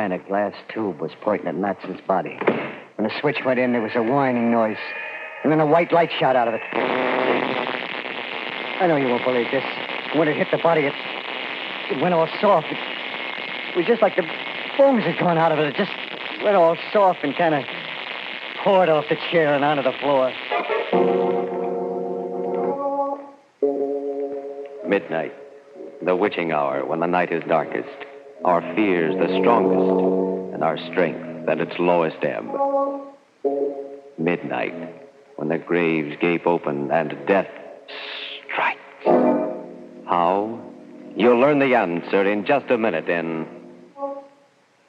kind of glass tube was pointing at Matson's body. When the switch went in, there was a whining noise. And then a white light shot out of it. I know you won't believe this. When it hit the body, it went all soft. It was just like the bones had gone out of it. It just went all soft and kind of poured off the chair and onto the floor. Midnight, the witching hour when the night is darkest, our fears the strongest, and our strength at its lowest ebb. Midnight, when the graves gape open and death strikes. How? You'll learn the answer in just a minute in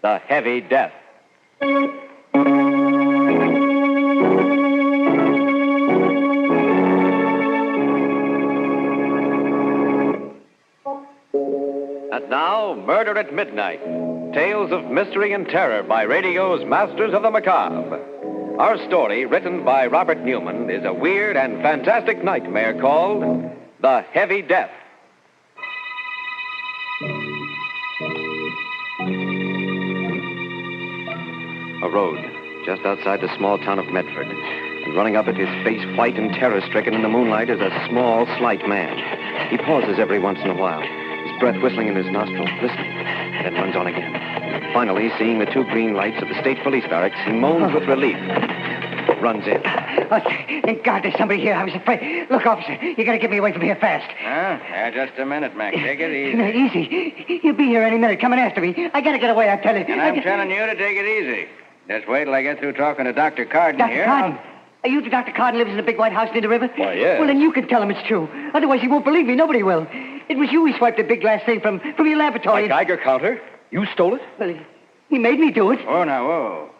The Heavy Death. And now, Murder at Midnight. Tales of mystery and terror by radio's Masters of the Macabre. Our story, written by Robert Newman, is a weird and fantastic nightmare called The Heavy Death. A road just outside the small town of Medford. And running up at his face white and terror-stricken in the moonlight is a small, slight man. He pauses every once in a while, his breath whistling in his nostrils, listening, and then runs on again. Finally, seeing the two green lights of the state police barracks, he moans with relief. Runs in. Oh, thank God there's somebody here. I was afraid. Look, officer, you gotta get me away from here fast. Yeah, just a minute, Mac. Take it easy. No, easy. He'll be here any minute, coming after me. I gotta get away, I tell you. And I'm telling you to take it easy. Just wait till I get through talking to Dr. Carden here. Dr. Carden? Are you the Dr. Carden lives in the big white house near the river? Why, yes. Well, then you can tell him it's true. Otherwise, he won't believe me. Nobody will. It was you who swiped the big glass thing from your laboratory. My Geiger counter? You stole it? Well, he made me do it. Oh, now, whoa.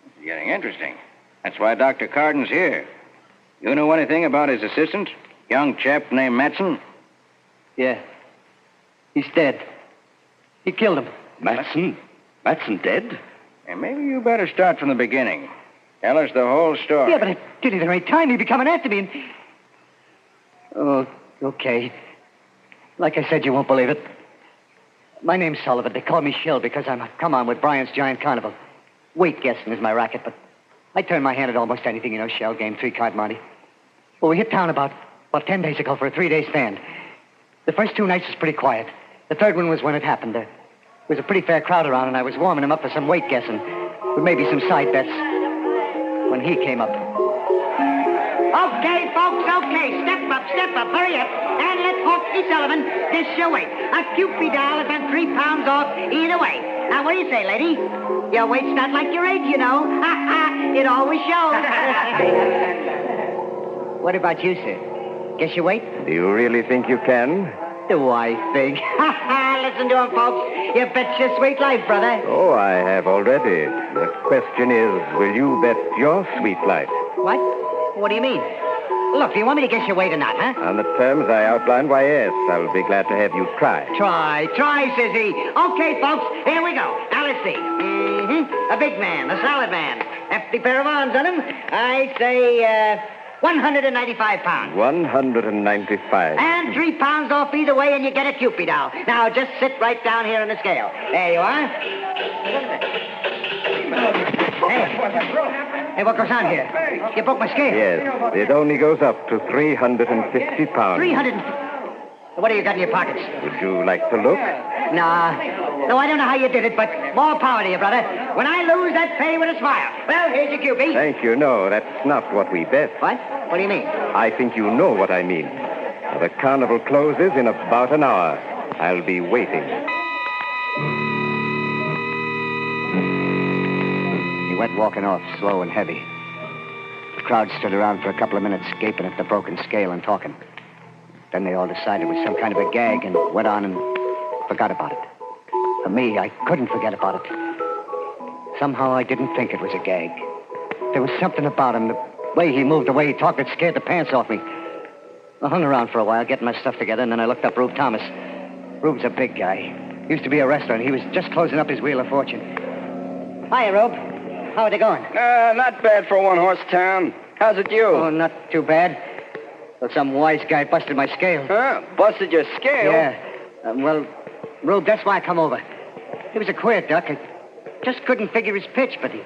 This is getting interesting. That's why Dr. Carden's here. You know anything about his assistant? Young chap named Matson? Yeah. He's dead. He killed him. Matson? Matson dead? Hey, maybe you better start from the beginning. Tell us the whole story. Yeah, but I did it the right time. He'd be coming after me and... Oh, okay. Like I said, you won't believe it. My name's Sullivan. They call me Shill because I'm a come-on with Bryant's Giant Carnival. Weight guessing is my racket, but I turn my hand at almost anything, you know, shell game, 3-card monte. Well, we hit town about 10 days ago for a 3-day stand. The first 2 nights was pretty quiet. The third one was when it happened. There was a pretty fair crowd around, and I was warming him up for some weight guessing, with maybe some side bets, when he came up. Okay, folks, okay. Step up, hurry up. And let Hawksy Sullivan dish your weight. A Cupid doll is on 3 pounds off either way. Now, what do you say, lady? Your weight's not like your age, you know. It always shows. What about you, sir? Guess your weight? Do you really think you can? Do I think? Listen to him, folks. You bet your sweet life, brother. Oh, I have already. The question is, will you bet your sweet life? What? What do you mean? Look, do you want me to guess your weight or not, huh? On the terms I outlined, why, yes. I will be glad to have you try. Try, says he. Okay, folks, here we go. Now, let's see. A big man, a solid man. Hefty pair of arms on him. I say, 195 pounds. 195. And 3 pounds off either way, and you get a Cupid doll. Now, just sit right down here on the scale. There you are. Hey, what goes on here? You broke my scale. Yes, it only goes up to 350 pounds. 300. What do you got in your pockets? Would you like to look? Nah. No, I don't know how you did it, but more power to you, brother. When I lose, I'd pay with a smile. Well, here's your Cupid. Thank you. No, that's not what we bet. What? What do you mean? I think you know what I mean. The carnival closes in about an hour. I'll be waiting. He went walking off, slow and heavy. The crowd stood around for a couple of minutes, gaping at the broken scale and talking. Then they all decided it was some kind of a gag and went on and forgot about it. For me, I couldn't forget about it. Somehow I didn't think it was a gag. There was something about him, the way he moved, the way he talked, that scared the pants off me. I hung around for a while, getting my stuff together, and then I looked up Rube Thomas. Rube's a big guy. Used to be a wrestler, and he was just closing up his Wheel of Fortune. Hiya, Rube. How are they going? Not bad for a one-horse town. How's it you? Oh, not too bad. Well, some wise guy busted my scale. Huh? Busted your scale? Yeah. Well, Rube, that's why I come over. He was a queer duck. Just couldn't figure his pitch, but he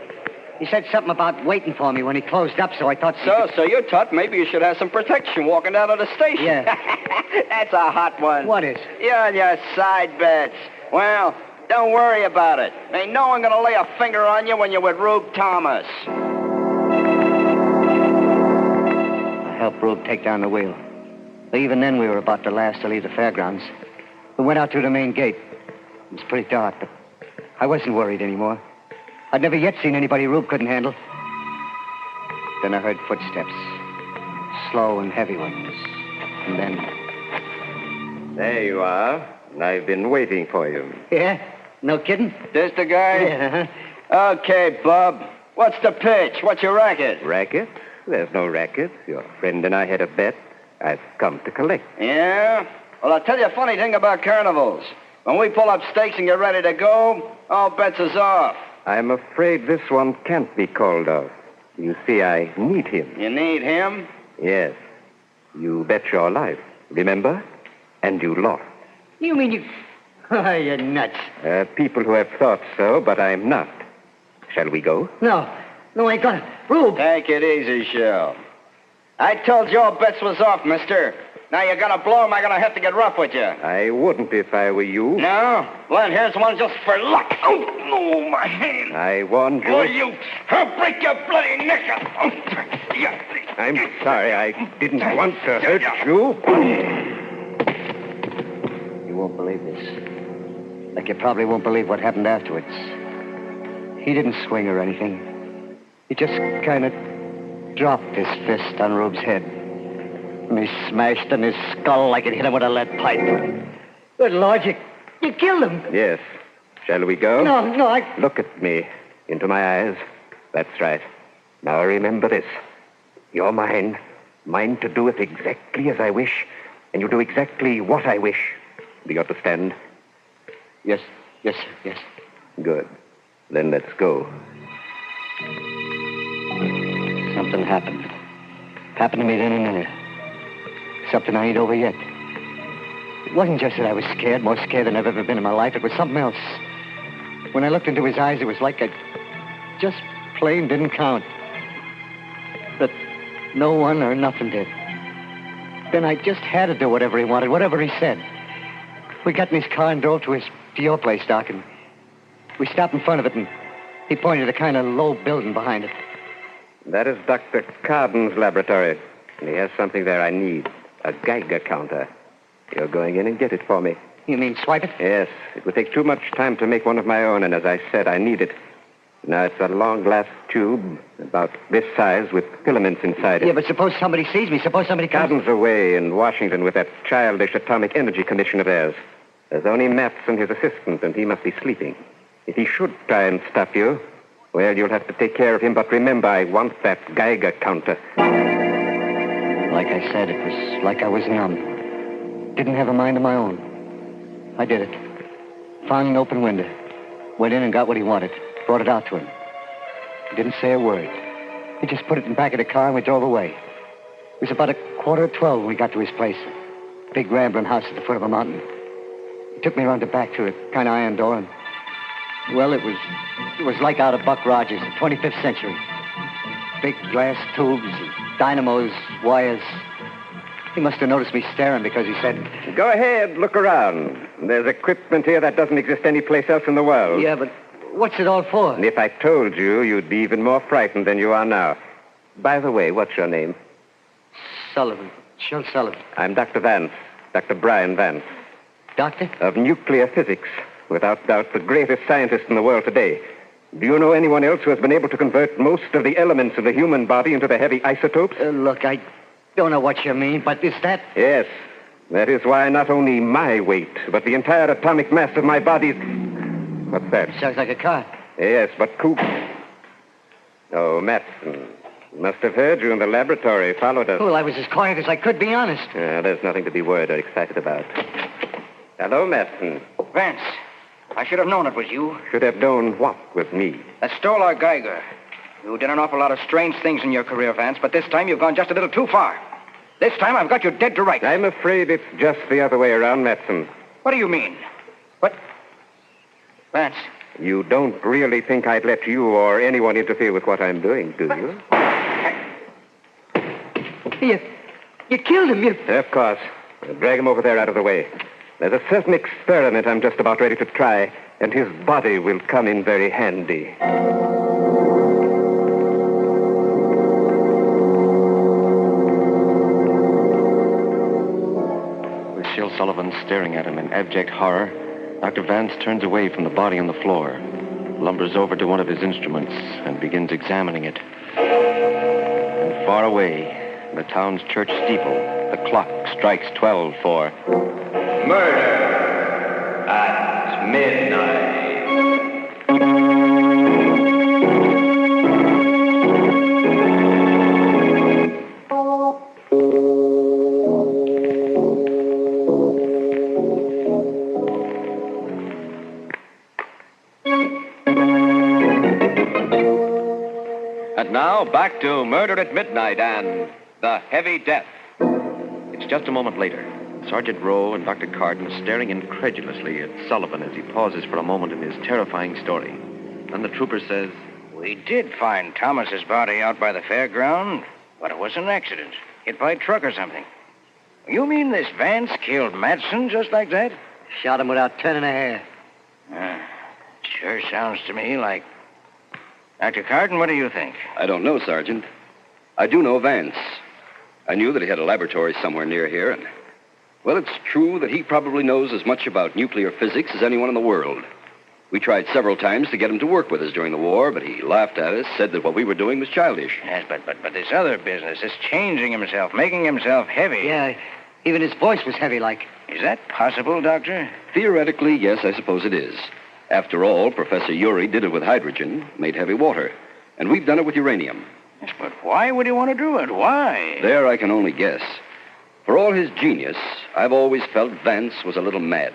said something about waiting for me when he closed up, so I thought... So you thought maybe you should have some protection walking down to the station. Yeah. That's a hot one. What is? You're on your side bets. Well, don't worry about it. Ain't no one gonna lay a finger on you when you're with Rube Thomas. I helped Rube take down the wheel. But even then, we were about the last to leave the fairgrounds. We went out through the main gate. It was pretty dark, but I wasn't worried anymore. I'd never yet seen anybody Rube couldn't handle. Then I heard footsteps. Slow and heavy ones. And then... There you are. I've been waiting for you. Yeah? No kidding? This the guy? Yeah. Okay, Bub. What's the pitch? What's your racket? Racket? There's no racket. Your friend and I had a bet. I've come to collect. Yeah? Well, I'll tell you a funny thing about carnivals. When we pull up stakes and get ready to go, all bets is off. I'm afraid this one can't be called off. You see, I need him. You need him? Yes. You bet your life, remember? And you lost. You mean you... Oh, you're nuts. People who have thought so, but I'm not. Shall we go? No, I ain't gonna. Rube! Take it easy, Shell. I told you all bets was off, mister. Now you're gonna blow him, I'm gonna have to get rough with you. I wouldn't if I were you. No? Well, then here's one just for luck. Oh, my hand. I warned you. Oh, I'll break your bloody neck. I'm sorry. I didn't want to hurt you. You won't believe this. Like you probably won't believe what happened afterwards. He didn't swing or anything. He just kind of dropped his fist on Rube's head. And he smashed in his skull like it hit him with a lead pipe. Good Lord, you killed him. Yes. Shall we go? No, I... Look at me. Into my eyes. That's right. Now remember this. You're mine. Mine to do it exactly as I wish. And you do exactly what I wish. Do you understand? Yes, sir, yes. Good. Then let's go. Something happened. Happened to me then and there. Something I ain't over yet. It wasn't just that I was scared, more scared than I've ever been in my life. It was something else. When I looked into his eyes, it was like I just plain didn't count. That no one or nothing did. Then I just had to do whatever he wanted, whatever he said. We got in his car and drove to your place, Doc, and we stopped in front of it, and he pointed at a kind of low building behind it. That is Dr. Carden's laboratory. And he has something there I need. A Geiger counter. You're going in and get it for me. You mean swipe it? Yes. It would take too much time to make one of my own, and as I said, I need it. Now, it's a long glass tube, about this size, with filaments inside it. Yeah, but suppose somebody sees me. Suppose somebody comes... Carden's away in Washington with that childish Atomic Energy Commission of theirs. There's only Matson, his assistant, and he must be sleeping. If he should try and stop you, well, you'll have to take care of him, but remember, I want that Geiger counter. Like I said, it was like I was numb. Didn't have a mind of my own. I did it. Found an open window. Went in and got what he wanted. Brought it out to him. He didn't say a word. He just put it in the back of the car and we drove away. It was about 11:45 when we got to his place. A big rambling house at the foot of a mountain. He took me around the back through a kind of iron door and... Well, it was like out of Buck Rogers, the 25th century. Big glass tubes, dynamos, wires. He must have noticed me staring because he said... Go ahead, look around. There's equipment here that doesn't exist anyplace else in the world. Yeah, but what's it all for? And if I told you, you'd be even more frightened than you are now. By the way, what's your name? Sullivan. Shel Sullivan. I'm Dr. Vance. Dr. Brian Vance. Doctor? Of nuclear physics. Without doubt, the greatest scientist in the world today. Do you know anyone else who has been able to convert most of the elements of the human body into the heavy isotopes? Look, I don't know what you mean, but is that... Yes. That is why not only my weight, but the entire atomic mass of my body... What's that? Sounds like a car. Yes, but Coop... Oh, Matson. Must have heard you in the laboratory, followed us. Well, I was as quiet as I could, be honest. There's nothing to be worried or excited about. Hello, Matson. Vance, I should have known it was you. Should have known what with me? That stole our Geiger. You did an awful lot of strange things in your career, Vance, but this time you've gone just a little too far. This time I've got you dead to rights. I'm afraid it's just the other way around, Matson. What do you mean? What? Vance, You don't really think I'd let you or anyone interfere with what I'm doing, do you? You killed him. Of course. Drag him over there out of the way. There's a certain experiment I'm just about ready to try, and his body will come in very handy. With Shil Sullivan staring at him in abject horror, Dr. Vance turns away from the body on the floor, lumbers over to one of his instruments, and begins examining it. And far away, in the town's church steeple, the clock strikes 12 for murder at midnight. And now, back to Murder at Midnight and The Heavy Death. It's just a moment later. Sergeant Rowe and Dr. Carden staring incredulously at Sullivan as he pauses for a moment in his terrifying story. Then the trooper says, We did find Thomas's body out by the fairground, but it was an accident. Hit by a truck or something. You mean this Vance killed Matson just like that? Shot him without turning a hair. Sure sounds to me like... Dr. Carden, what do you think? I don't know, Sergeant. I do know Vance. I knew that he had a laboratory somewhere near here, and... Well, it's true that he probably knows as much about nuclear physics as anyone in the world. We tried several times to get him to work with us during the war, but he laughed at us, said that what we were doing was childish. Yes, but this other business, this changing himself, making himself heavy... Yeah, even his voice was heavy like. Is that possible, Doctor? Theoretically, yes, I suppose it is. After all, Professor Urey did it with hydrogen, made heavy water. And we've done it with uranium. Yes, but why would he want to do it? Why? There I can only guess. For all his genius, I've always felt Vance was a little mad.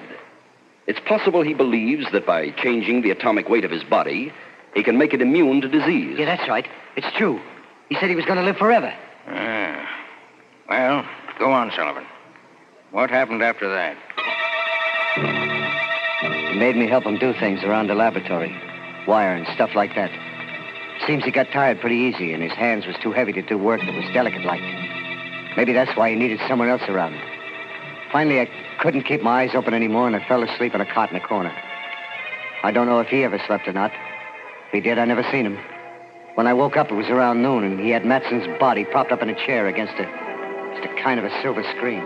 It's possible he believes that by changing the atomic weight of his body, he can make it immune to disease. Yeah, that's right. It's true. He said he was going to live forever. Well, go on, Sullivan. What happened after that? He made me help him do things around the laboratory. Wire and stuff like that. Seems he got tired pretty easy, and his hands was too heavy to do work that was delicate-like. Maybe that's why he needed someone else around. Finally, I couldn't keep my eyes open anymore, and I fell asleep on a cot in the corner. I don't know if he ever slept or not. If he did, I never seen him. When I woke up, it was around noon, and he had Matson's body propped up in a chair against just a kind of a silver screen.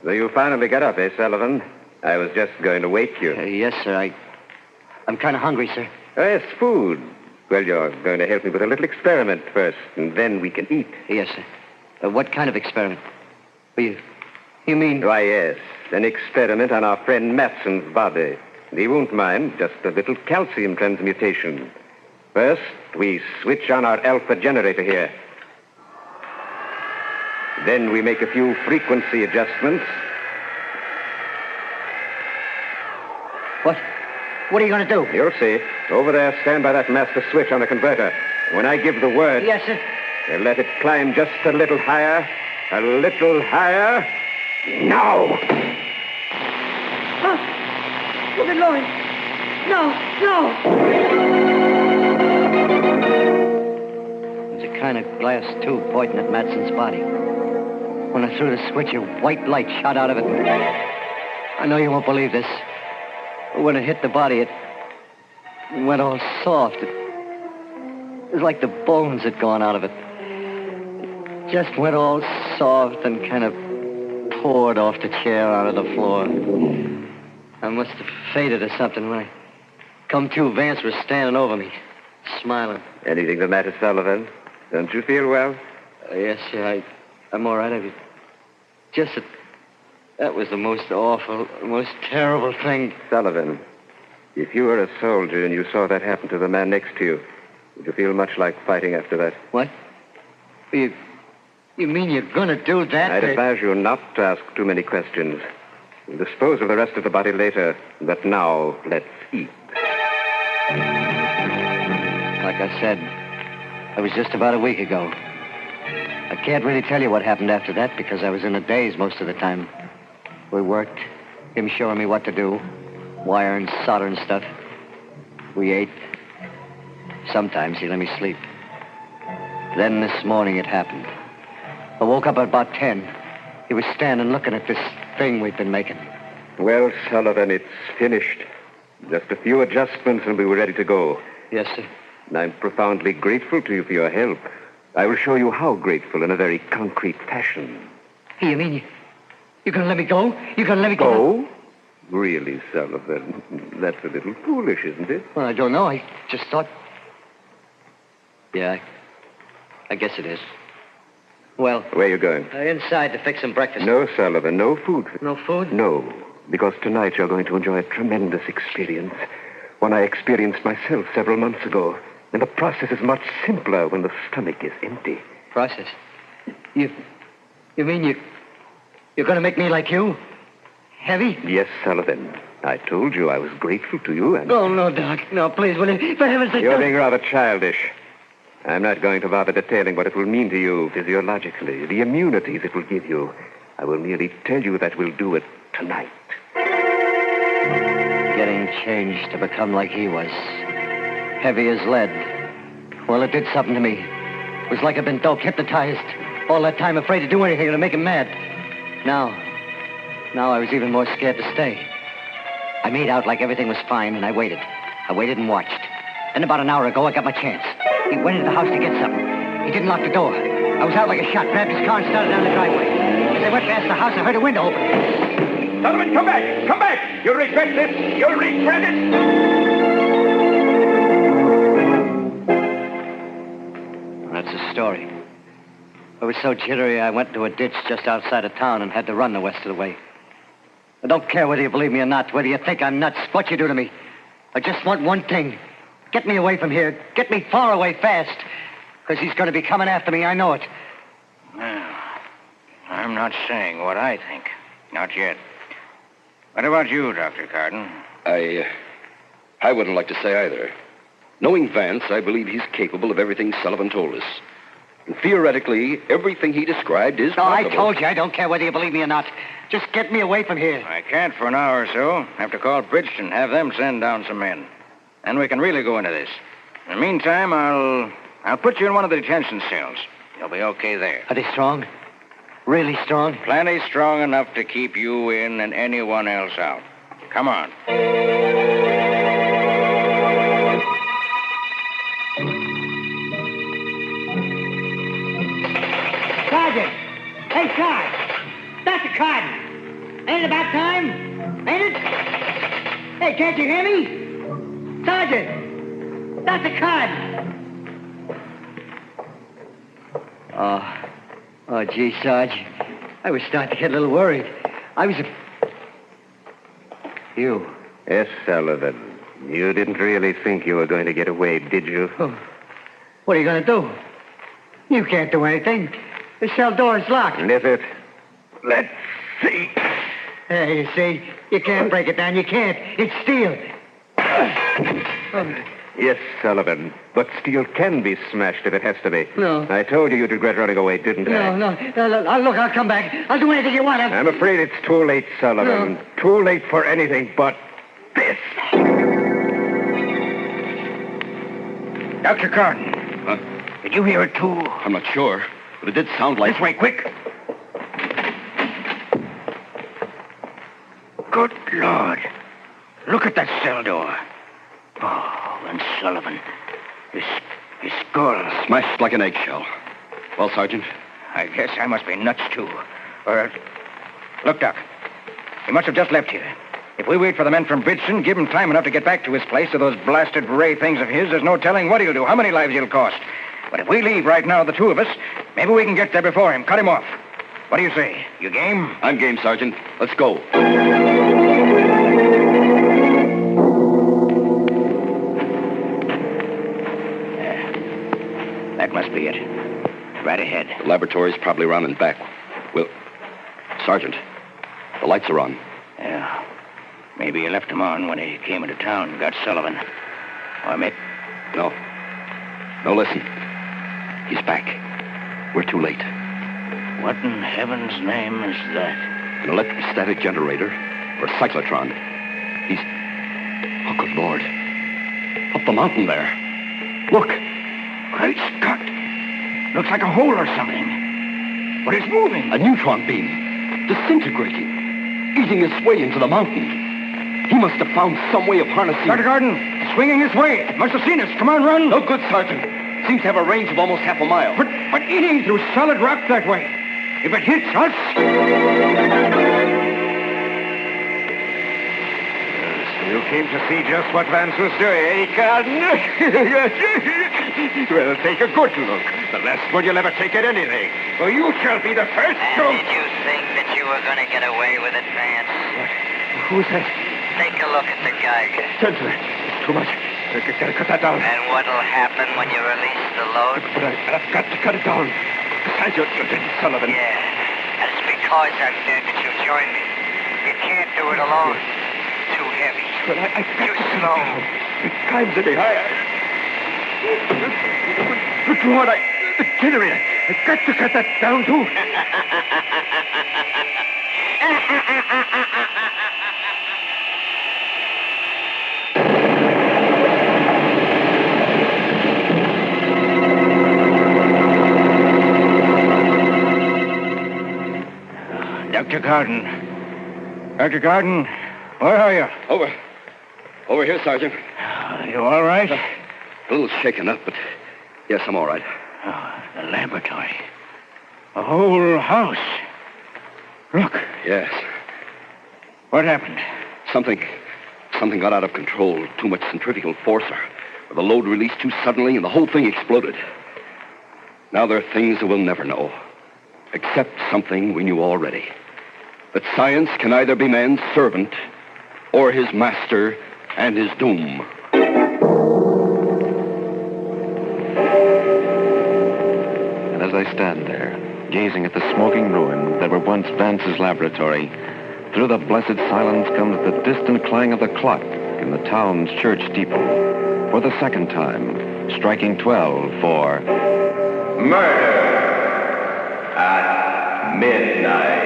So you finally got up, eh, Sullivan? I was just going to wake you. Yes, sir. I'm kind of hungry, sir. Oh, yes, food. Well, you're going to help me with a little experiment first, and then we can eat. Yes, sir. What kind of experiment? You mean... Why, yes. An experiment on our friend Matson's body. He won't mind. Just a little calcium transmutation. First, we switch on our alpha generator here. Then we make a few frequency adjustments. What are you going to do? You'll see. Over there, stand by that master switch on the converter. When I give the word... Yes, sir. You let it climb just a little higher. A little higher. Now! Oh, look at Lloyd. No. There's a kind of glass tube pointing at Matson's body. When I threw the switch, a white light shot out of it. I know you won't believe this. But when it hit the body, it went all soft. It was like the bones had gone out of it. It just went all soft and kind of poured off the chair onto the floor. I must have fainted or something. When I come to, Vance was standing over me, smiling. Anything the matter, Sullivan? Don't you feel well? Yes, sir. I'm all right. That was the most awful, most terrible thing. Sullivan, if you were a soldier and you saw that happen to the man next to you, would you feel much like fighting after that? What? You mean you're going to do that? I'd advise you not to ask too many questions. We'll dispose of the rest of the body later, but now let's eat. Like I said, it was just about a week ago. I can't really tell you what happened after that because I was in a daze most of the time. We worked, him showing me what to do, wire and solder and stuff. We ate. Sometimes he let me sleep. Then this morning it happened. I woke up at about 10. He was standing looking at this thing we've been making. Well, Sullivan, it's finished. Just a few adjustments and we were ready to go. Yes, sir. And I'm profoundly grateful to you for your help. I will show you how grateful in a very concrete fashion. You mean you're going to let me go? You're going to let me go? Oh? Really, Sullivan? That's a little foolish, isn't it? Well, I don't know. I just thought... Yeah, I guess it is. Well... Where are you going? Inside to fix some breakfast. No, Sullivan, no food. No food? No, because tonight you're going to enjoy a tremendous experience. One I experienced myself several months ago. And the process is much simpler when the stomach is empty. Process? You mean you're going to make me like you? Heavy? Yes, Sullivan. I told you I was grateful to you and... Oh, no, Doc. No, please, will you? For heaven's sake, You're don't... being rather childish. I'm not going to bother detailing what it will mean to you physiologically, the immunities it will give you. I will merely tell you that we'll do it tonight. Getting changed to become like he was. Heavy as lead. Well, it did something to me. It was like I'd been doped, hypnotized. All that time afraid to do anything to make him mad. Now I was even more scared to stay. I made out like everything was fine, and I waited. I waited and watched. Then about an hour ago, I got my chance. He went into the house to get something. He didn't lock the door. I was out like a shot, grabbed his car and started down the driveway. As I went past the house, I heard a window open. Sullivan, come back! Come back! You'll regret this! You'll regret it! That's the story. I was so jittery, I went into a ditch just outside of town and had to run the rest of the way. I don't care whether you believe me or not, whether you think I'm nuts, what you do to me. I just want one thing. Get me away from here. Get me far away fast. Because he's going to be coming after me, I know it. Well, I'm not saying what I think. Not yet. What about you, Dr. Carden? I wouldn't like to say either. Knowing Vance, I believe he's capable of everything Sullivan told us. And theoretically, everything he described is possible. I told you, I don't care whether you believe me or not. Just get me away from here. I can't for an hour or so. Have to call Bridgeton, have them send down some men. Then we can really go into this. In the meantime, I'll put you in one of the detention cells. You'll be okay there. Are they strong? Really strong? Plenty strong enough to keep you in and anyone else out. Come on. Sergeant! Hey, Sarge! Dr. Carden! Ain't it about time? Ain't it? Hey, can't you hear me? Sergeant! Dr. Carden! Oh, gee, Sarge. I was starting to get a little worried. You. Yes, Sullivan. You didn't really think you were going to get away, did you? Oh, what are you going to do? You can't do anything. The cell door is locked. Is it? Let's see. Hey, you see, you can't break it down. You can't. It's steel. Yes, Sullivan. But steel can be smashed if it has to be. No. I told you you'd regret running away, didn't I? No. Look, I'll come back. I'll do anything you want. I'm afraid it's too late, Sullivan. No. Too late for anything but this. Dr. Carden. Huh? Did you hear it, too? I'm not sure, but it did sound like... This way, quick. Good Lord. Look at that cell door. Oh, and Sullivan. His skull. Smashed like an eggshell. Well, Sergeant? I guess I must be nuts, too. Look, Doc. He must have just left here. If we wait for the men from Bridgeton, give him time enough to get back to his place to those blasted ray things of his, there's no telling what he'll do, how many lives he'll cost. But if we leave right now, the two of us, maybe we can get there before him, cut him off. What do you say? You game? I'm game, Sergeant. Let's go. That must be it. Right ahead. The laboratory's probably around and back. Well, Sergeant, the lights are on. Yeah. Maybe he left them on when he came into town and got Sullivan. Or maybe... No, listen. He's back. We're too late. What in heaven's name is that? An electrostatic generator or a cyclotron. Oh, good Lord. Up the mountain there. Look. Great Scott. Looks like a hole or something. But it's moving. A neutron beam. Disintegrating. Eating its way into the mountain. He must have found some way of harnessing... Dr. Gordon, it's swinging this way. Must have seen us. Come on, run. No good, Sergeant. Seems to have a range of almost half a mile. But eating through solid rock that way. If it hits us... You came to see just what Vance was doing, eh, Carden? Well, take a good look. The last one you'll ever take at anything. For you shall be the first And to... did you think that you were going to get away with it, Vance? Who's that? Take a look at the Geiger. Gentlemen, it's too much. Gotta cut that down. And what'll happen when you release the load? But I've got to cut it down. Besides, you're dead, Sullivan. Yeah, and it's because I'm dead that you join me. You can't do it alone. Too heavy. But I've got Too to cut slow. it down. It climbs any higher. Look, Lord, the generator. I've got to cut that down, too. Dr. Gordon. Dr. Gordon, where are you? Over here, Sergeant. You all right? A little shaken up, but yes, I'm all right. Oh, the laboratory. The whole house. Look. Yes. What happened? Something got out of control. Too much centrifugal force, or the load released too suddenly, and the whole thing exploded. Now there are things that we'll never know. Except something we knew already. That science can either be man's servant or his master and his doom. And as I stand there, gazing at the smoking ruins that were once Vance's laboratory, through the blessed silence comes the distant clang of the clock in the town's church steeple, for the second time, striking 12 for... Murder at midnight.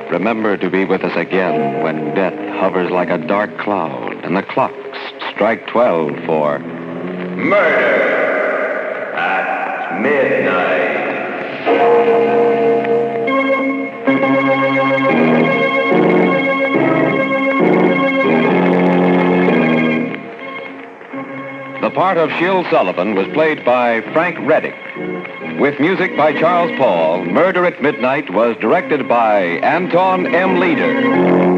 Remember to be with us again when death hovers like a dark cloud and the clocks strike 12 for... Murder at midnight. The part of Shill Sullivan was played by Frank Reddick. With music by Charles Paul, Murder at Midnight was directed by Anton M. Leader.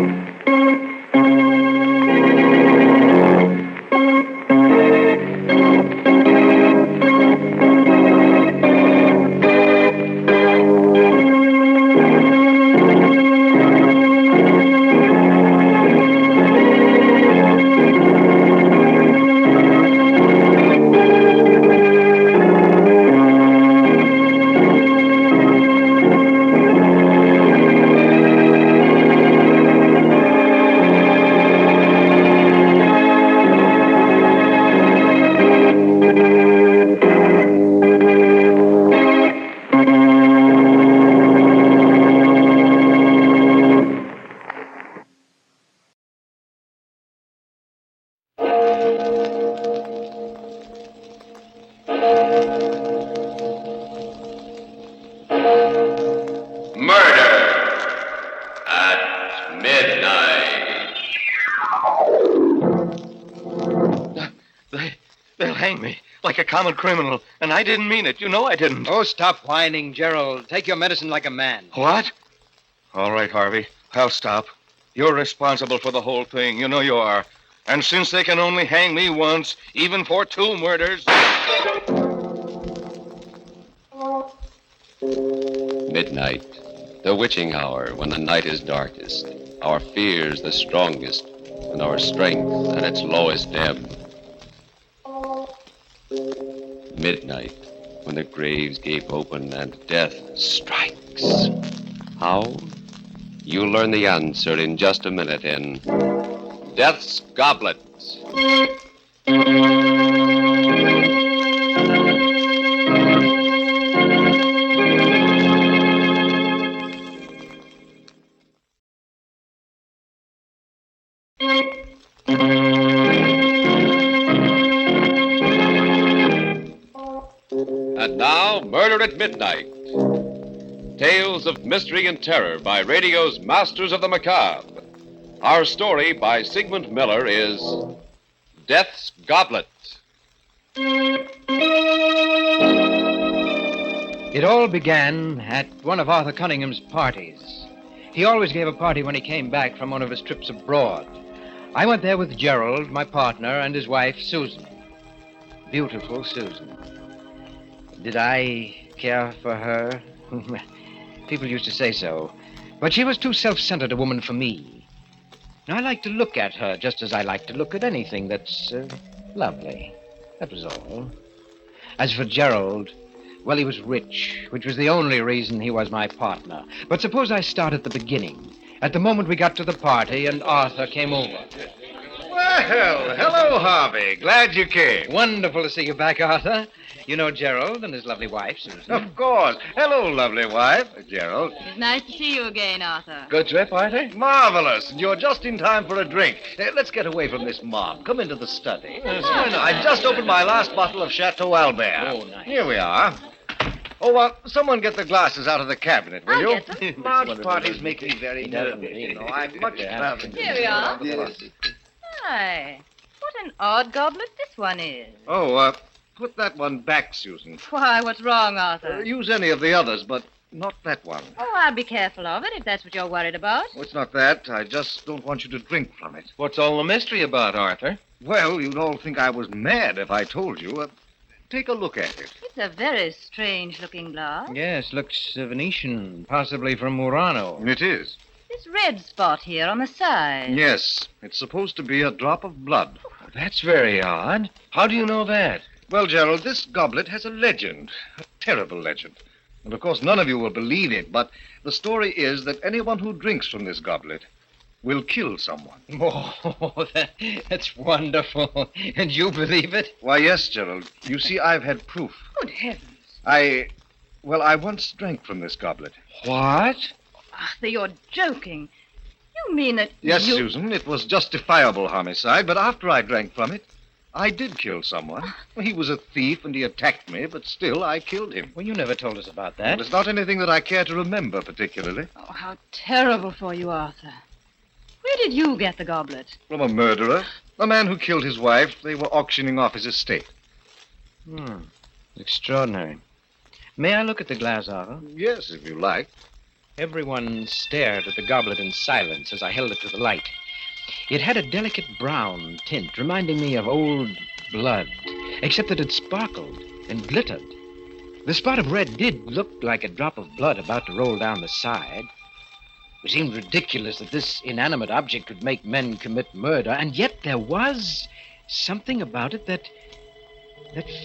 They'll hang me like a common criminal, and I didn't mean it. You know I didn't. Oh, stop whining, Gerald. Take your medicine like a man. What? All right, Harvey. I'll stop. You're responsible for the whole thing. You know you are. And since they can only hang me once, even for 2 murders... Midnight, the witching hour when the night is darkest, our fears the strongest, and our strength at its lowest ebb. Midnight, when the graves gape open and death strikes. How? You'll learn the answer in just a minute in Death's Goblet. And now, Murder at Midnight. Tales of mystery and terror by radio's Masters of the Macabre. Our story by Sigmund Miller is Death's Goblet. It all began at one of Arthur Cunningham's parties. He always gave a party when he came back from one of his trips abroad. I went there with Gerald, my partner, and his wife, Susan. Beautiful Susan. Did I care for her? People used to say so. But she was too self-centered a woman for me. I like to look at her just as I like to look at anything that's lovely. That was all. As for Gerald, well, he was rich, which was the only reason he was my partner. But suppose I start at the beginning, at the moment we got to the party and Arthur came over. Well, hello, Harvey. Glad you came. Wonderful to see you back, Arthur. You know Gerald and his lovely wife, Susan. Of course. Hello, lovely wife, Gerald. It's nice to see you again, Arthur. Good trip, Arthur? Marvelous. And you're just in time for a drink. Let's get away from this mob. Come into the study. I just opened my last bottle of Chateau Albert. Oh, nice. Here we are. Oh, someone get the glasses out of the cabinet, will you? I'll get them. Large parties make me very nervous. I'm much rather... Here we are. Yes. Hi. What an odd goblet this one is. Oh, put that one back, Susan. Why, what's wrong, Arthur? Use any of the others, but not that one. Oh, I'll be careful of it if that's what you're worried about. Oh, it's not that. I just don't want you to drink from it. What's all the mystery about, Arthur? Well, you'd all think I was mad if I told you. Take a look at it. It's a very strange-looking glass. Yes, looks Venetian, possibly from Murano. It is. This red spot here on the side. Yes, it's supposed to be a drop of blood. That's very odd. How do you know that? Well, Gerald, this goblet has a legend, a terrible legend. And of course, none of you will believe it, but the story is that anyone who drinks from this goblet will kill someone. Oh, that's wonderful. And you believe it? Why, yes, Gerald. You see, I've had proof. Good heavens. I once drank from this goblet. What? Arthur, you're joking. You mean that Yes, you... Susan, it was justifiable homicide, but after I drank from it, I did kill someone. He was a thief and he attacked me, but still I killed him. Well, you never told us about that. Well, it's not anything that I care to remember particularly. Oh, how terrible for you, Arthur. Where did you get the goblet? From a murderer, a man who killed his wife. They were auctioning off his estate. Extraordinary. May I look at the glass, Arthur? Yes, if you like. Everyone stared at the goblet in silence as I held it to the light. It had a delicate brown tint, reminding me of old blood, except that it sparkled and glittered. The spot of red did look like a drop of blood about to roll down the side. It seemed ridiculous that this inanimate object would make men commit murder, and yet there was something about it that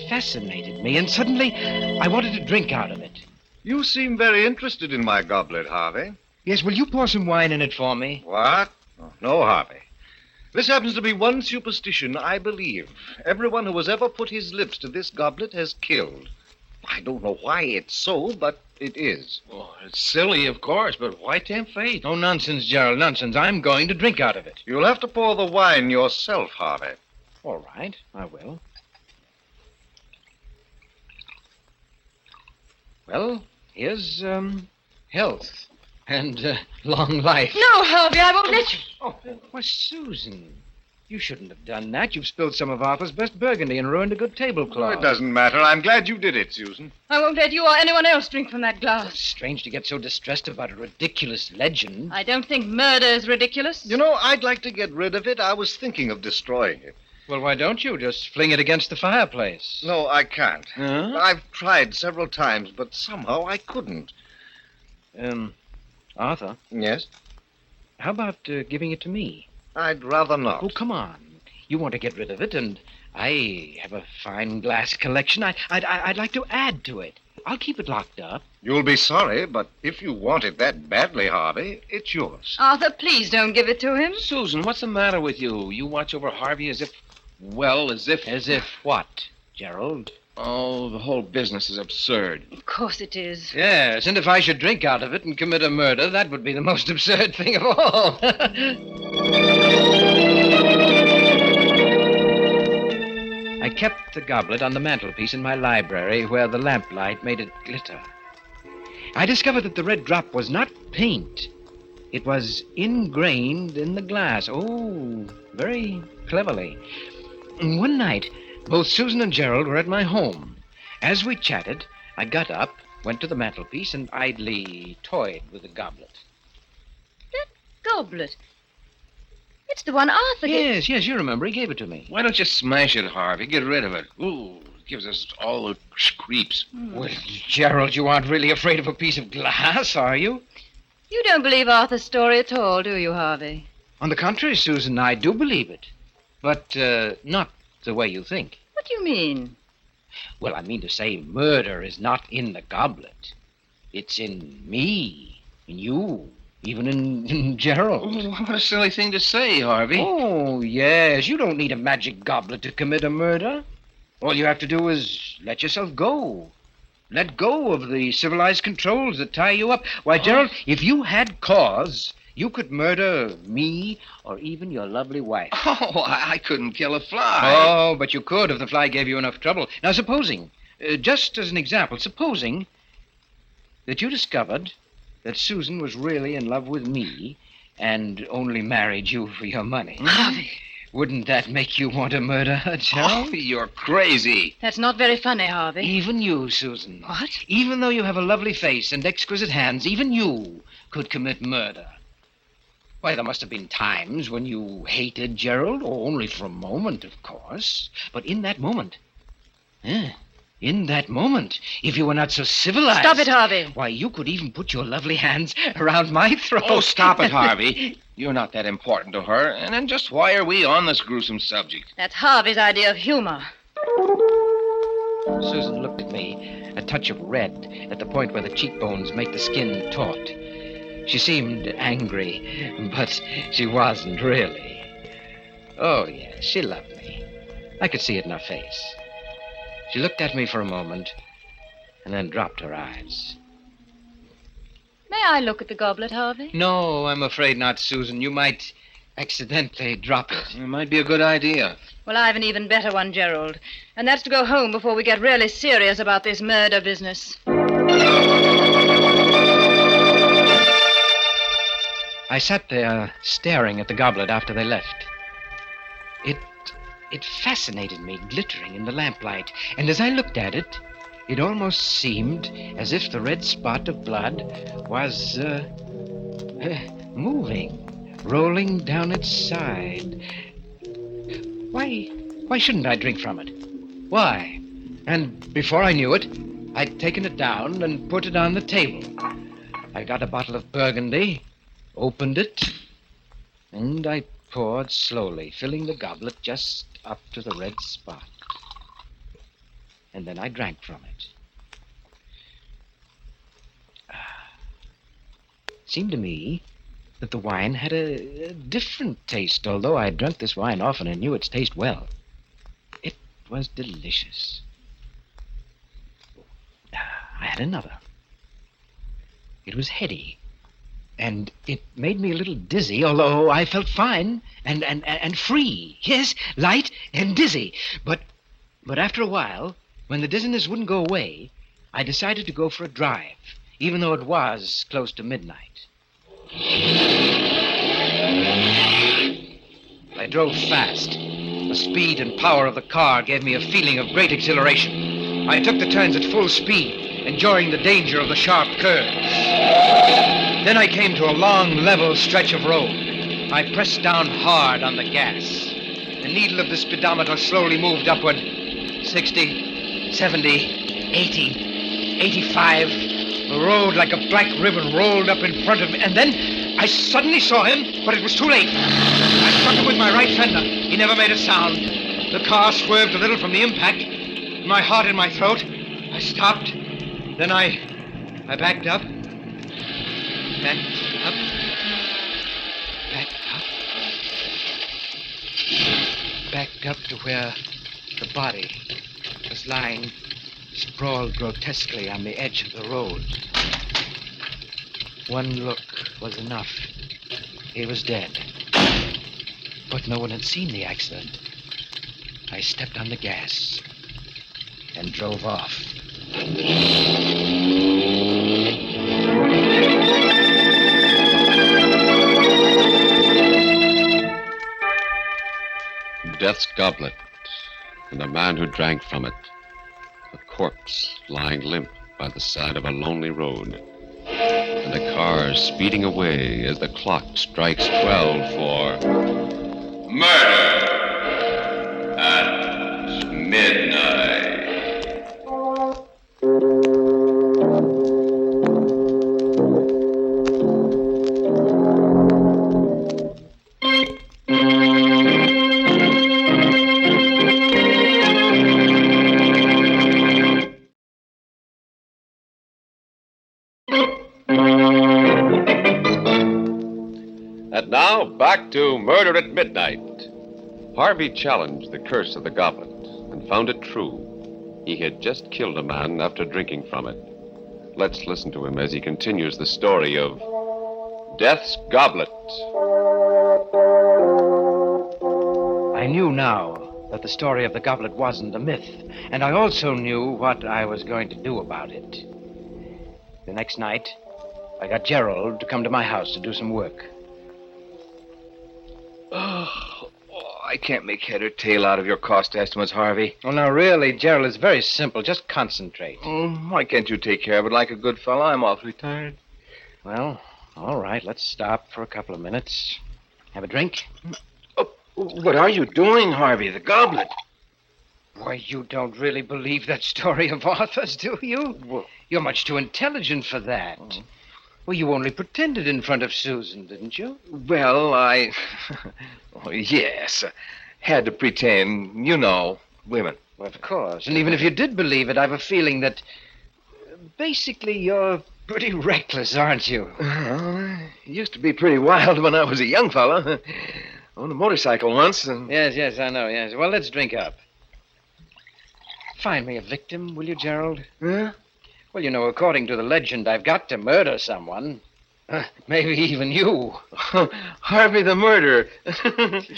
fascinated me, and suddenly I wanted to drink out of it. You seem very interested in my goblet, Harvey. Yes, will you pour some wine in it for me? What? Oh, no, Harvey. This happens to be one superstition I believe. Everyone who has ever put his lips to this goblet has killed. I don't know why it's so, but it is. Oh, it's silly, of course, but why tempt fate? Oh, nonsense, Gerald, nonsense. I'm going to drink out of it. You'll have to pour the wine yourself, Harvey. All right, I will. Well, here's, health and long life. No, Harvey, I won't let you. Oh, why, Susan, you shouldn't have done that. You've spilled some of Arthur's best burgundy and ruined a good tablecloth. It doesn't matter. I'm glad you did it, Susan. I won't let you or anyone else drink from that glass. It's strange to get so distressed about a ridiculous legend. I don't think murder is ridiculous. You know, I'd like to get rid of it. I was thinking of destroying it. Well, why don't you just fling it against the fireplace? No, I can't. Huh? I've tried several times, but somehow I couldn't. Arthur? Yes? How about giving it to me? I'd rather not. Oh, come on. You want to get rid of it, and I have a fine glass collection. I'd like to add to it. I'll keep it locked up. You'll be sorry, but if you want it that badly, Harvey, it's yours. Arthur, please don't give it to him. Susan, what's the matter with you? You watch over Harvey as if... As if what, Gerald? Oh, the whole business is absurd. Of course it is. Yes, and if I should drink out of it and commit a murder, that would be the most absurd thing of all. I kept the goblet on the mantelpiece in my library where the lamplight made it glitter. I discovered that the red drop was not paint. It was ingrained in the glass. Oh, very cleverly. And one night, both Susan and Gerald were at my home. As we chatted, I got up, went to the mantelpiece, and idly toyed with the goblet. That goblet. It's the one Arthur gave. Yes, you remember. He gave it to me. Why don't you smash it, Harvey? Get rid of it. Ooh, it gives us all the creeps. Well, Gerald, you aren't really afraid of a piece of glass, are you? You don't believe Arthur's story at all, do you, Harvey? On the contrary, Susan, I do believe it. But not the way you think. What do you mean? Well, I mean to say murder is not in the goblet. It's in me, in you, even in Gerald. Oh, what a silly thing to say, Harvey. Oh, yes. You don't need a magic goblet to commit a murder. All you have to do is let yourself go. Let go of the civilized controls that tie you up. Why, Gerald, if you had cause, you could murder me or even your lovely wife. Oh, I couldn't kill a fly. Oh, but you could if the fly gave you enough trouble. Now, supposing, just as an example, supposing that you discovered that Susan was really in love with me and only married you for your money. Harvey. Wouldn't that make you want to murder her, Gerald? Oh, you're crazy. That's not very funny, Harvey. Even you, Susan. What? Even though you have a lovely face and exquisite hands, even you could commit murder. Why, there must have been times when you hated Gerald, or only for a moment, of course. But in that moment, if you were not so civilized... Stop it, Harvey. Why, you could even put your lovely hands around my throat. Oh, stop it, Harvey. You're not that important to her. And then just why are we on this gruesome subject? That's Harvey's idea of humor. Susan looked at me, a touch of red at the point where the cheekbones make the skin taut. She seemed angry, but she wasn't really. Oh, yes, she loved me. I could see it in her face. She looked at me for a moment and then dropped her eyes. May I look at the goblet, Harvey? No, I'm afraid not, Susan. You might accidentally drop it. It might be a good idea. Well, I have an even better one, Gerald. And that's to go home before we get really serious about this murder business. I sat there staring at the goblet after they left. It fascinated me, glittering in the lamplight. And as I looked at it, it almost seemed as if the red spot of blood was moving, rolling down its side. Why shouldn't I drink from it? Why? And before I knew it, I'd taken it down and put it on the table. I got a bottle of Burgundy, opened it, and I poured slowly, filling the goblet just up to the red spot. And then I drank from it. It seemed to me that the wine had a different taste, although I had drunk this wine often and knew its taste well. It was delicious. I had another. It was heady, and it made me a little dizzy, although I felt fine and free. Yes, light and dizzy. But after a while, when the dizziness wouldn't go away, I decided to go for a drive, even though it was close to midnight. I drove fast. The speed and power of the car gave me a feeling of great exhilaration. I took the turns at full speed, enjoying the danger of the sharp curves. Then I came to a long, level stretch of road. I pressed down hard on the gas. The needle of the speedometer slowly moved upward. 60, 70, 80, 85. The road, like a black ribbon, rolled up in front of me. And then I suddenly saw him, but it was too late. I struck him with my right fender. He never made a sound. The car swerved a little from the impact. My heart in my throat. I stopped. Then I backed up. Backed up. Backed up. Backed up to where the body was lying sprawled grotesquely on the edge of the road. One look was enough. He was dead. But no one had seen the accident. I stepped on the gas and drove off. Death's goblet, and a man who drank from it. A corpse lying limp by the side of a lonely road. And a car speeding away as the clock strikes 12 for Murder at midnight. And now, back to Murder at Midnight. Harvey challenged the curse of the goblet and found it true. He had just killed a man after drinking from it. Let's listen to him as he continues the story of Death's Goblet. I knew now that the story of the goblet wasn't a myth, and I also knew what I was going to do about it. The next night, I got Gerald to come to my house to do some work. I can't make head or tail out of your cost estimates, Harvey. Well, now, really, Gerald, it's very simple. Just concentrate. Why can't you take care of it like a good fellow? I'm awfully tired. Well, all right, let's stop for a couple of minutes. Have a drink? Oh, what are you doing, Harvey? The goblet. Why, you don't really believe that story of Arthur's, do you? Well, you're much too intelligent for that. Well, you only pretended in front of Susan, didn't you? Well, I... oh, yes. Had to pretend. You know, women. Well, of course. And even if you did believe it, I've a feeling that... basically, you're pretty reckless, aren't you? Used to be pretty wild when I was a young fella. On a motorcycle once. And... Yes, I know, yes. Well, let's drink up. Find me a victim, will you, Gerald? Huh? Well, you know, according to the legend, I've got to murder someone. Maybe even you. Harvey the murderer.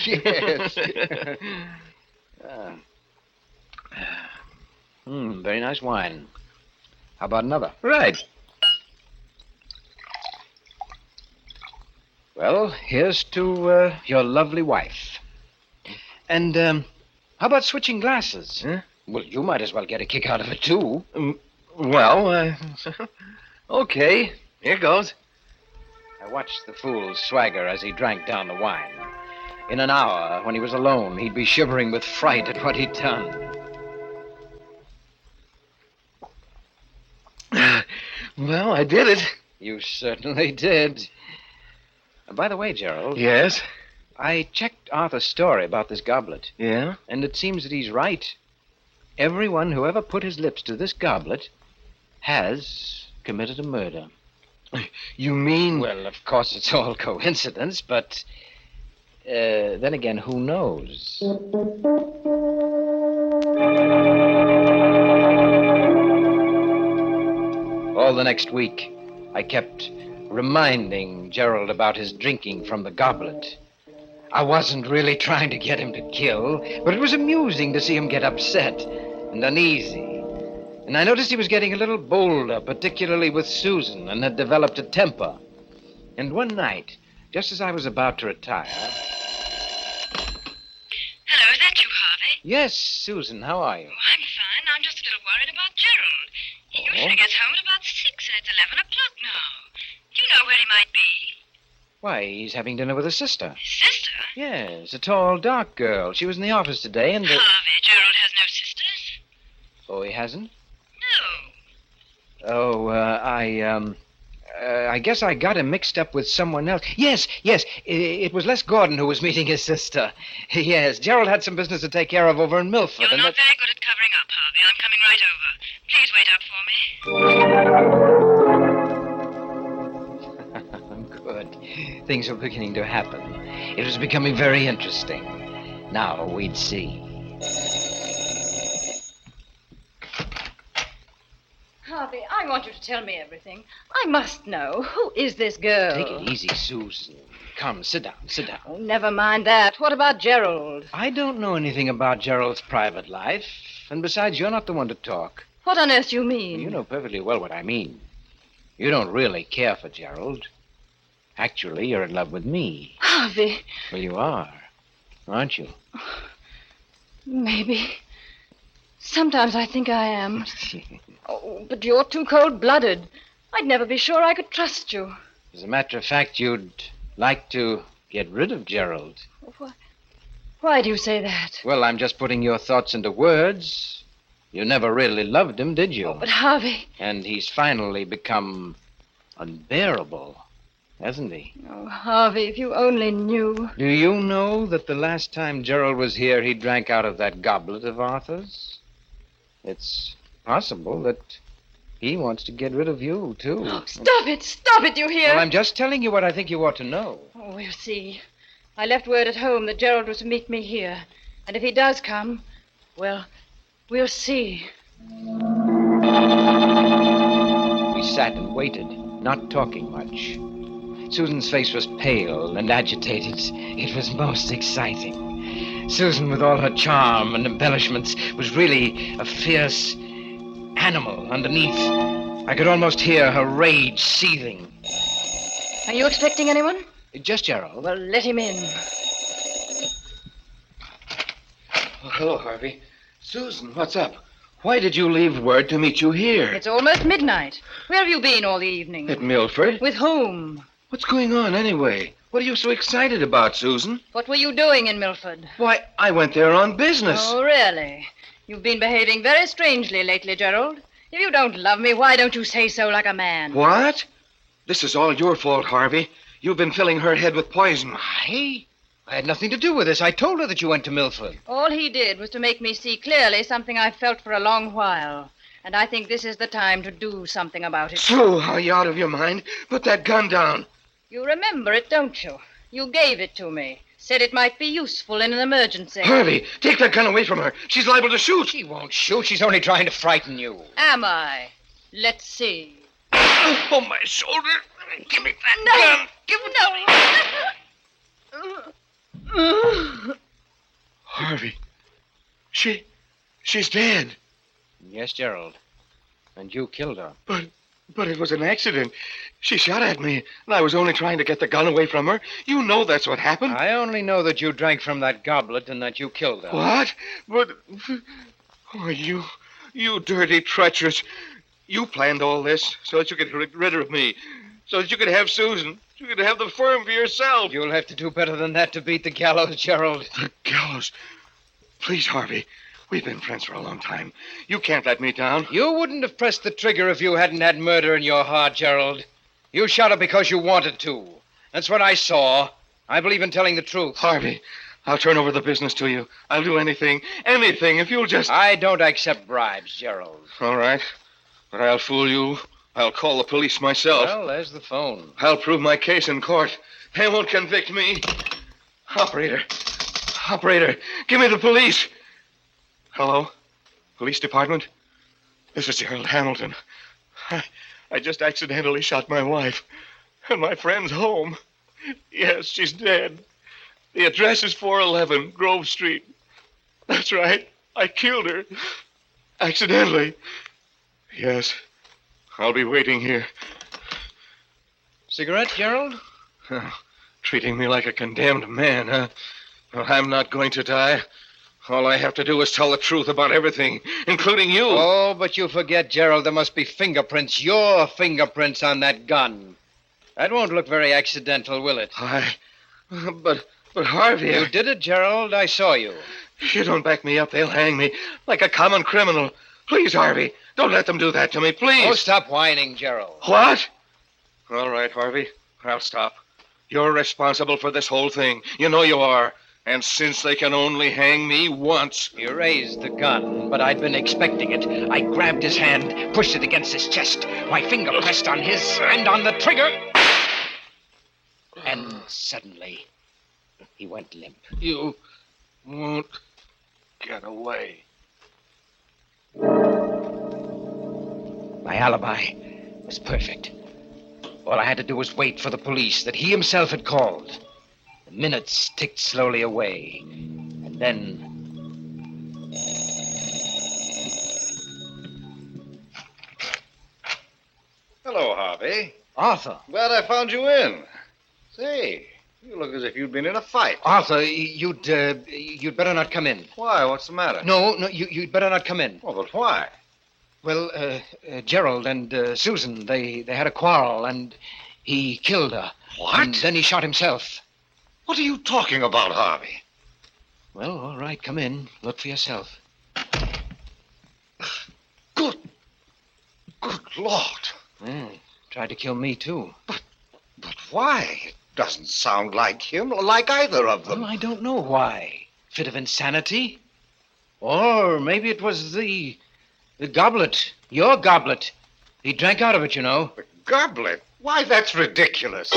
Yes. Very nice wine. How about another? Right. Well, here's to your lovely wife. And how about switching glasses? Huh? Well, you might as well get a kick out of it, too. Well, okay. Here goes. I watched the fool swagger as he drank down the wine. In an hour, when he was alone, he'd be shivering with fright at what he'd done. Well, I did it. You certainly did. And by the way, Gerald. Yes? I checked Arthur's story about this goblet. Yeah? And it seems that he's right. Everyone who ever put his lips to this goblet has committed a murder. You mean... Well, of course, it's all coincidence, but then again, who knows? All the next week, I kept reminding Gerald about his drinking from the goblet. I wasn't really trying to get him to kill, but it was amusing to see him get upset and uneasy. And I noticed he was getting a little bolder, particularly with Susan, and had developed a temper. And one night, just as I was about to retire... Hello, is that you, Harvey? Yes, Susan, how are you? Oh, I'm fine. I'm just a little worried about Gerald. He usually gets home at about 6, and it's 11 o'clock now. Do you know where he might be? Why, he's having dinner with his sister. His sister? Yes, a tall, dark girl. She was in the office today, and... Harvey, Gerald has no sisters. Oh, he hasn't? No. Oh, I guess I got him mixed up with someone else. Yes. It was Les Gordon who was meeting his sister. Yes, Gerald had some business to take care of over in Milford. You're not very good at covering up, Harvey. I'm coming right over. Please wait up for me. Good. Things were beginning to happen. It was becoming very interesting. Now we'd see. Harvey, I want you to tell me everything. I must know. Who is this girl? Take it easy, Susan. Come, sit down. Oh, never mind that. What about Gerald? I don't know anything about Gerald's private life. And besides, you're not the one to talk. What on earth do you mean? You know perfectly well what I mean. You don't really care for Gerald. Actually, you're in love with me. Harvey. Well, you are, aren't you? Maybe. Sometimes I think I am. Oh, but you're too cold-blooded. I'd never be sure I could trust you. As a matter of fact, you'd like to get rid of Gerald. Why do you say that? Well, I'm just putting your thoughts into words. You never really loved him, did you? Oh, but Harvey... And he's finally become unbearable, hasn't he? Oh, Harvey, if you only knew. Do you know that the last time Gerald was here, he drank out of that goblet of Arthur's? It's possible that he wants to get rid of you, too. Oh, stop it, you hear? Well, I'm just telling you what I think you ought to know. Oh, we'll see. I left word at home that Gerald was to meet me here. And if he does come, well, we'll see. We sat and waited, not talking much. Susan's face was pale and agitated. It was most exciting. Susan, with all her charm and embellishments, was really a fierce animal underneath. I could almost hear her rage seething. Are you expecting anyone? Just Gerald. Well, let him in. Oh, hello, Harvey. Susan, what's up? Why did you leave word to meet you here? It's almost midnight. Where have you been all the evening? At Milford? With whom? What's going on, anyway? What are you so excited about, Susan? What were you doing in Milford? Why, I went there on business. Oh, really? You've been behaving very strangely lately, Gerald. If you don't love me, why don't you say so like a man? What? This is all your fault, Harvey. You've been filling her head with poison. I had nothing to do with this. I told her that you went to Milford. All he did was to make me see clearly something I've felt for a long while. And I think this is the time to do something about it. So, are you out of your mind? Put that gun down. You remember it, don't you? You gave it to me. Said it might be useful in an emergency. Harvey, take that gun away from her. She's liable to shoot. She won't shoot. She's only trying to frighten you. Am I? Let's see. Oh, my shoulder. Give me that gun. Give No. Harvey, she's dead. Yes, Gerald. And you killed her. But it was an accident. She shot at me, and I was only trying to get the gun away from her. You know that's what happened. I only know that you drank from that goblet and that you killed her. What? But... Oh, you dirty, treacherous... You planned all this so that you could get rid of me, so that you could have Susan, you could have the firm for yourself. You'll have to do better than that to beat the gallows, Gerald. The gallows? Please, Harvey. We've been friends for a long time. You can't let me down. You wouldn't have pressed the trigger if you hadn't had murder in your heart, Gerald. You shot her because you wanted to. That's what I saw. I believe in telling the truth. Harvey, I'll turn over the business to you. I'll do anything if you'll just... I don't accept bribes, Gerald. All right. But I'll fool you. I'll call the police myself. Well, there's the phone. I'll prove my case in court. They won't convict me. Operator, give me the police. Hello? Police department? This is Gerald Hamilton. I just accidentally shot my wife. And my friend's home. Yes, she's dead. The address is 411 Grove Street. That's right. I killed her. Accidentally. Yes. I'll be waiting here. Cigarette, Gerald? Treating me like a condemned man, huh? Well, I'm not going to die. All I have to do is tell the truth about everything, including you. Oh, but you forget, Gerald, there must be fingerprints, your fingerprints on that gun. That won't look very accidental, will it? But Harvey... You did it, Gerald. I saw you. If you don't back me up, they'll hang me like a common criminal. Please, Harvey, don't let them do that to me, please. Oh, stop whining, Gerald. What? All right, Harvey. I'll stop. You're responsible for this whole thing. You know you are. And since they can only hang me once... You raised the gun, but I'd been expecting it. I grabbed his hand, pushed it against his chest. My finger pressed on his and on the trigger. And suddenly, he went limp. You won't get away. My alibi was perfect. All I had to do was wait for the police that he himself had called. The minutes ticked slowly away. And then... Hello, Harvey. Arthur. Glad I found you in. Say, you look as if you'd been in a fight. Arthur, you'd better not come in. Why? What's the matter? No, you'd better not come in. Oh, but why? Well, Gerald and Susan, they had a quarrel, and he killed her. What? And then he shot himself. What are you talking about, Harvey? Well, all right, come in. Look for yourself. Good Lord. Tried to kill me, too. But why? It doesn't sound like him, or like either of them. Well, I don't know why. Fit of insanity? Or maybe it was the goblet. Your goblet. He drank out of it, you know. The goblet? Why, that's ridiculous.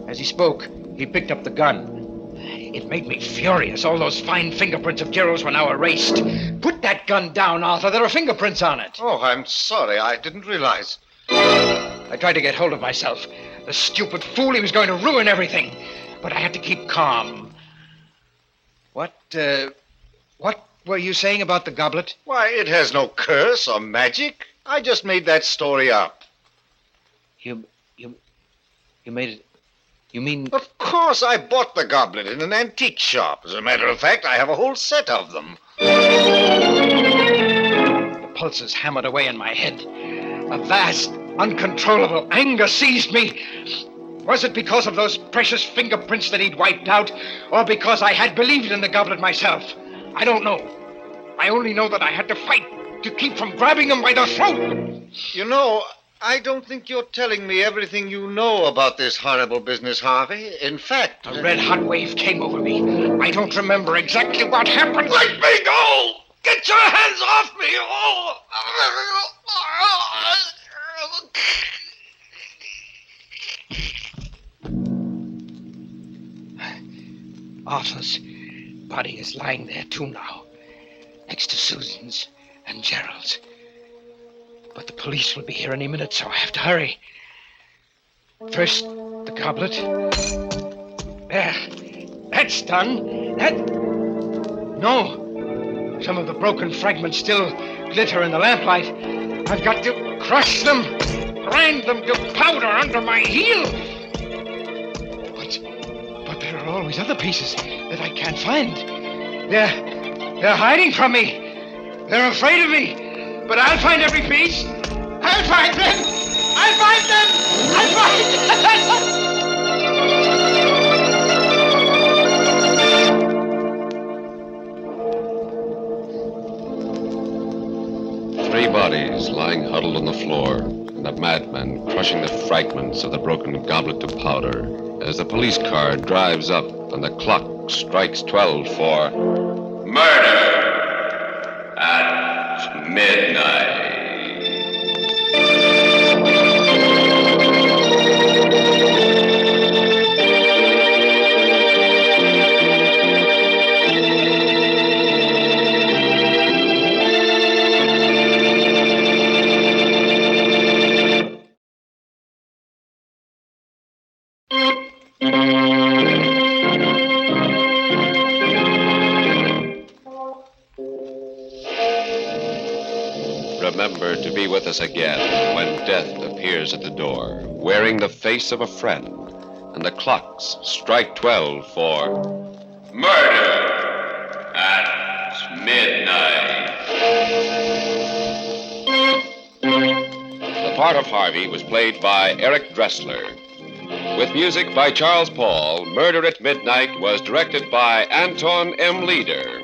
As he spoke, he picked up the gun. It made me furious. All those fine fingerprints of Gerald's were now erased. Put that gun down, Arthur. There are fingerprints on it. Oh, I'm sorry. I didn't realize. I tried to get hold of myself. The stupid fool, he was going to ruin everything. But I had to keep calm. What were you saying about the goblet? Why, it has no curse or magic. I just made that story up. You made it... You mean... Of course, I bought the goblet in an antique shop. As a matter of fact, I have a whole set of them. The pulses hammered away in my head. A vast, uncontrollable anger seized me. Was it because of those precious fingerprints that he'd wiped out, or because I had believed in the goblet myself? I don't know. I only know that I had to fight to keep from grabbing him by the throat. You know, I don't think you're telling me everything you know about this horrible business, Harvey. In fact... A red-hot wave came over me. I don't remember exactly what happened. Let me go! Get your hands off me! Oh! Arthur's body is lying there, too, now. Next to Susan's and Gerald's. But the police will be here any minute, so I have to hurry. First, the goblet. There. That's done. No. Some of the broken fragments still glitter in the lamplight. I've got to crush them, grind them to powder under my heel. But there are always other pieces that I can't find. They're hiding from me. They're afraid of me. But I'll find every piece. I'll find them. I'll find them. I'll find them. Three bodies lying huddled on the floor, and a madman crushing the fragments of the broken goblet to powder as the police car drives up and the clock strikes 12 for murder at midnight. Remember to be with us again when death appears at the door, wearing the face of a friend, and the clocks strike 12 for murder at midnight. The part of Harvey was played by Eric Dressler. With music by Charles Paul, Murder at Midnight was directed by Anton M. Leader.